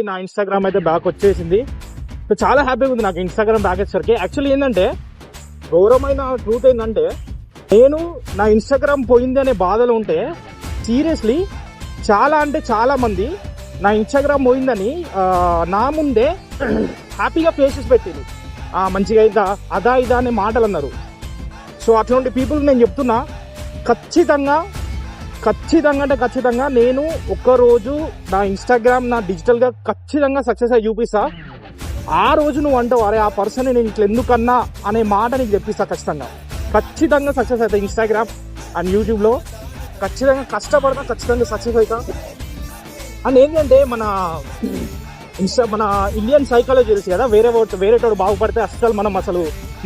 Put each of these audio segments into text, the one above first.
నా ఇన్స్టాగ్రామ్ అయితే బ్యాక్ వచ్చేసింది. సో చాలా హ్యాపీగా ఉంది నాకు ఇన్స్టాగ్రామ్ బ్యాక్ వచ్చేసరికి. యాక్చువల్లీ ఏంటంటే ఘోరమైన ట్రూత్ ఏంటంటే నేను నా ఇన్స్టాగ్రామ్ పోయింది అనే బాధలో ఉంటే సీరియస్లీ చాలా అంటే చాలా మంది నా ఇన్స్టాగ్రామ్ పోయిందని నా ముందే హ్యాపీగా ఫేసెస్ పెట్టారు, మంచిగా ఇదా అదా ఇదా అనే మాటలు అన్నారు. సో అట్లాంటి పీపుల్ నేను చెప్తున్నా, ఖచ్చితంగా అంటే ఖచ్చితంగా నేను ఒక్కరోజు నా ఇన్స్టాగ్రామ్ నా డిజిటల్గా ఖచ్చితంగా సక్సెస్ అయ్యి చూపిస్తా. ఆ రోజు నువ్వు అంటావు అరే ఆ పర్సన్ నేను ఇట్లా ఎందుకన్నా అనే మాట నీకు చెప్పిస్తా. ఖచ్చితంగా సక్సెస్ అవుతా ఇన్స్టాగ్రామ్ అండ్ యూట్యూబ్లో. ఖచ్చితంగా కష్టపడతా, ఖచ్చితంగా సక్సెస్ అవుతా. అండ్ ఏంటంటే మన ఇండియన్ సైకాలజీ తెలుసు కదా, వేరేటోడు బాగుపడితే అసలు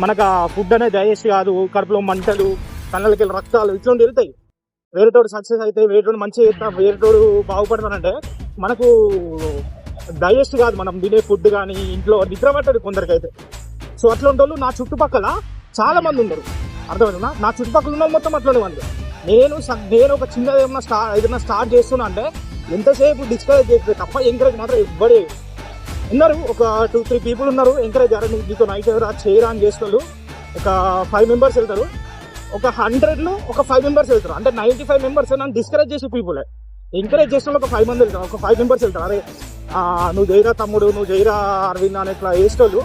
మనకు ఆ ఫుడ్ అనేది డైజెస్ట్ కాదు, కడుపులో మంటలు, కళ్ళకి రక్తాలు ఇట్లాంటి వెళ్తాయి. వేరేటోడు సక్సెస్ అయితే, వేరేటోడు మంచిగా చేస్తా, వేరేటోడు బాగుపడతానంటే మనకు డైజెస్ట్ కాదు, మనం తినే ఫుడ్ కానీ ఇంట్లో నిద్ర పట్టదు కొందరికైతే. సో అట్లాంటి వాళ్ళు నా చుట్టుపక్కల చాలా మంది ఉన్నారు, అర్థమవుతుందా? నా చుట్టుపక్కల ఉన్న మొత్తం అట్లాంటి వాళ్ళు. నేను ఒక చిన్నది ఏదైనా స్టార్ట్ చేస్తున్నా అంటే ఎంతసేపు డిస్కరేజ్ చేస్తే తప్ప ఎంకరేజ్ మాత్రం ఎవ్వడే ఉన్నారు. ఒక 2-3 పీపుల్ ఉన్నారు ఎంకరేజ్, అరే నీతో నైట్ ఎవరా చేయరా అని చేసేవాళ్ళు. ఒక 5 మెంబర్స్ వెళ్తారు, ఒక 100లో ఒక 5 మెంబర్స్ వెళ్తారు. అంటే 95 మెంబర్స్ నన్ను డిస్కరేజ్ చేసే పీపుల్. ఎంకరేజ్ చేసిన వాళ్ళు ఒక 5 మంది వెళ్తారు, ఒక 5 మెంబర్స్ వెళ్తారు. అరే నువ్వు చేయరా తమ్ముడు, నువ్వు చేయరా అరవింద్ అని ఇట్లా వేసేవాళ్ళు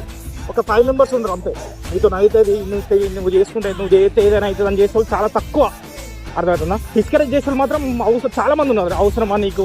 ఒక 5 మెంబర్స్ ఉన్నారు అంతే. నీతో అవుతుంది, నువ్వు చేసుకుంటే నువ్వు చేస్తే ఏదైనా అవుతుంది అని చేసేవాళ్ళు చాలా తక్కువ, అర్థమవుతుందా? డిస్కరేజ్ చేసే మాత్రం చాలా మంది ఉన్నారు. అవసరమా నీకు,